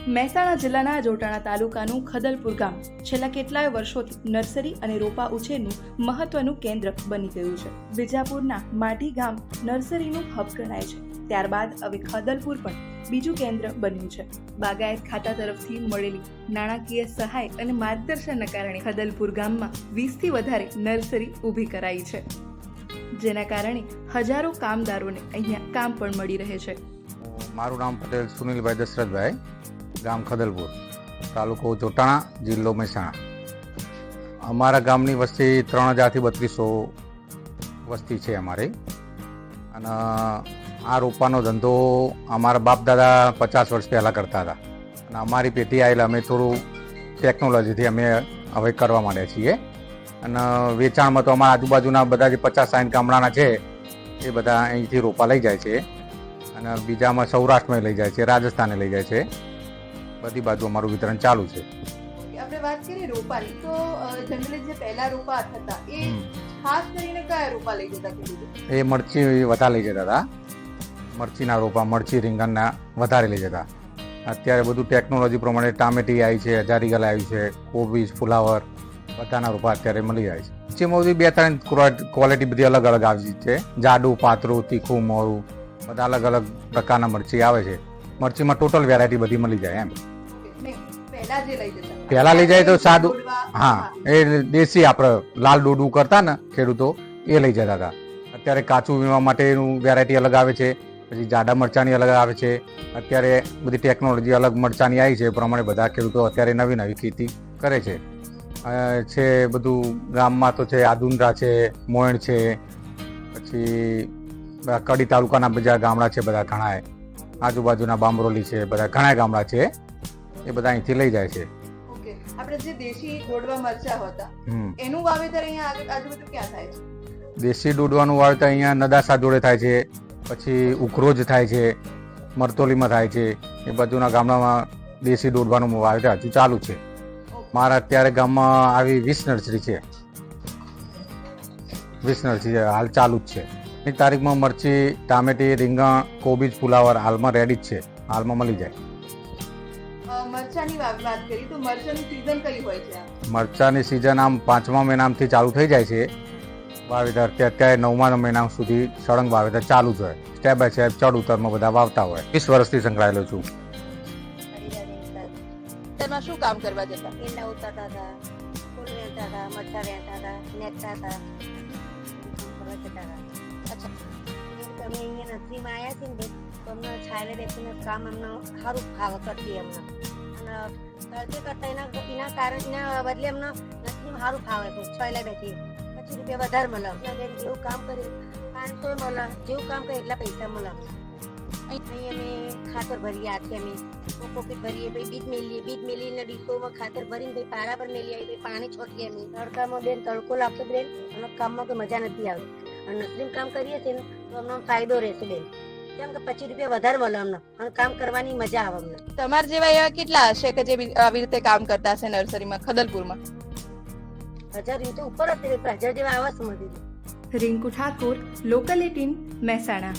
મહેસાણા જિલ્લાના જોટાણા તાલુકાનું ખદલપુર ગામ છેલ્લા કેટલાય વર્ષોથી નર્સરી અને રોપા ઉછેરનું મહત્વનું કેન્દ્ર બની ગયું છે. વિજાપુરના માટી ગામ નર્સરીનું હબ ગણાય છે. ત્યારબાદ હવે ખદલપુર પણ બીજું કેન્દ્ર બન્યું છે. બાગાયત ખાતા તરફથી મળેલી નાણાકીય સહાય અને માર્ગદર્શનના કારણે ખદલપુર ગામમાં 20થી વધારે નર્સરી ઊભી કરાઈ છે, જેના કારણે હજારો કામદારોને અહીંયા કામ પણ મળી રહે છે. મારું નામ પટેલ સુનિલભાઈ દશરથભાઈ, ગામ ખદલપુર, તાલુકો જોટાણા, જિલ્લો મહેસાણા. અમારા ગામની વસ્તી 3000થી 3200 વસ્તી છે અમારી. અને આ રોપાનો ધંધો અમારા બાપ દાદા 50 વર્ષ પહેલાં કરતા હતા અને અમારી પેઢી આવેલા અમે થોડું ટેકનોલોજીથી અમે હવે કરવા માંડ્યા છીએ. અને વેચાણમાં તો અમારા આજુબાજુના બધા જે 50-60 ગામડાના છે એ બધા અહીંથી રોપા લઈ જાય છે. અને બીજામાં સૌરાષ્ટ્રમાં લઈ જાય છે, રાજસ્થાને લઈ જાય છે. બધી બાજુ અમારું વિતરણ ચાલુ છે. આપણે વાત કરીએ રોપાની, તો જનરલી જે પહેલા રોપા હતા એ ખાસ કરીને કયા રોપા લઈ જતા ખેડૂતો? એ મરચી વધારે લઈ જતા હતા. મરચીના રોપા, મરચી રીંગણના વધારે લઈ જતા. અત્યારે બધું ટેકનોલોજી પ્રમાણે ટામેટી આવી છે, હજારીગલ આવી છે, કોબીજ, ફુલાવર, બધાના રોપા અત્યારે મળી જાય છે. મરચીમાં બધી 2-3 ક્વોલિટી બધી અલગ અલગ આવી છે. જાડું, પાતળું, તીખું, મોરું, બધા અલગ અલગ પ્રકારના મરચી આવે છે. મરચીમાં ટોટલ વેરાયટી બધી મળી જાય એમ. પહેલા લઈ જાય તો સાદું, હા, એ દેશી આપણે લાલ ડોડું કરતા ને ખેડૂતો, એ લઈ જતા હતા. અત્યારે કાચું વીણવા માટેનું વેરાયટી અલગ આવે છે, પછી જાડા મરચાની અલગ આવે છે. અત્યારે બધી ટેકનોલોજી અલગ મરચાની આવી છે, એ પ્રમાણે બધા ખેડૂતો અત્યારે નવી નવી ખેતી કરે છે. છે બધું ગામમાં તો છે, આદુંદરા છે, મોયણ છે, પછી કડી તાલુકાના બીજા ગામડા છે, બધા ઘણા આજુબાજુના બામરોલી છે, બધા ઘણા ગામડા છે, એ બધા અહીંથી લઈ જાય છે. ઓકે, આપણે જે દેશી ડોડવા મરચા હતા એનું વાવેતર અહીંયા આજુબાજુ ક્યાં થાય છે? દેશી ડોડવાનું વાવેતર અહીંયા નદાસા જોડે થાય છે, પછી ઉખરોજ થાય છે, મરતોલીમાં થાય છે. એ બાજુના ગામડામાં દેશી ડોડવાનું વાવેતર હજુ ચાલુ છે. મારા અત્યારે ગામમાં આવી 20 નર્સરી છે. 20 નર્સરી હાલ ચાલુ જ છે. એ તારીખમાં મરચી, ટામેટી, રીંગણ, કોબીજ, ફુલાવર હાલમાં રેડી જ છે, હાલમાં મળી જાય. મરચાની વાત કરી તો મરચાની સીઝન કઈ હોય છે? મરચાની સિઝન આમ 5મા મહિનાથી ચાલુ થઈ જાય છે વાવેતર. અત્યારે 9મા મહિના સુધી સળંગ વાવેતર ચાલુ જ હોય. સ્ટેપ બાય સ્ટેપ ચડ ઉતરમાં બધા વાવતા હોય. 20 વર્ષથી સંકળાયેલો છું. તેમાં શું કામ કરવા જતા? ઈંડા ઉતારતા હતા, ફૂલ વેચતા હતા, મરચા વેચતા હતા, નેકતા હતા, કરવા જતા હતા. અચ્છા, તમે અહીંયા નર્સરીમાં આવ્યા છે ને તો અમને છાયલે બેસીને કામ અમને સારું ફાવ કરતી અમને. અને કરતે કરતા એના કારણે એના બદલે અમને નર્સરીમાં સારું ફાવે છે. છાયલે બેસી 25 રૂપિયા વધારે મળે. જેવું કામ કર્યું 500 મળે, જેવું કામ કરે એટલા પૈસા મળે. અહીં અમે ખાતર ભરીએ, આથી અમે પોકેટ ભરીએ, પછી બીજ મેલીને ડીશોમાં ખાતર ભરીને પછી પારા પર મેલી આવી, પછી પાણી છોટીએ. અમે તડકામાં બેન તડકો લાગતો બેન, અને કામમાં કોઈ મજા નથી આવતી. અને નર્સરીમાં કામ કરીએ છીએ ને તો અમને ફાયદો રહેશે બેન, કેમ કે 25 રૂપિયા વધારે મળે અમને અને કામ કરવાની મજા આવે અમને. તમારા જેવા એવા કેટલા હશે કે જે આવી રીતે કામ કરતા હશે નર્સરીમાં ખદલપુરમાં? 1000 રૂપિયા ઉપર હશે, 1000 જેવા આવશે. રિંકુ ઠાકોર, લોકલ 18, મહેસાણા.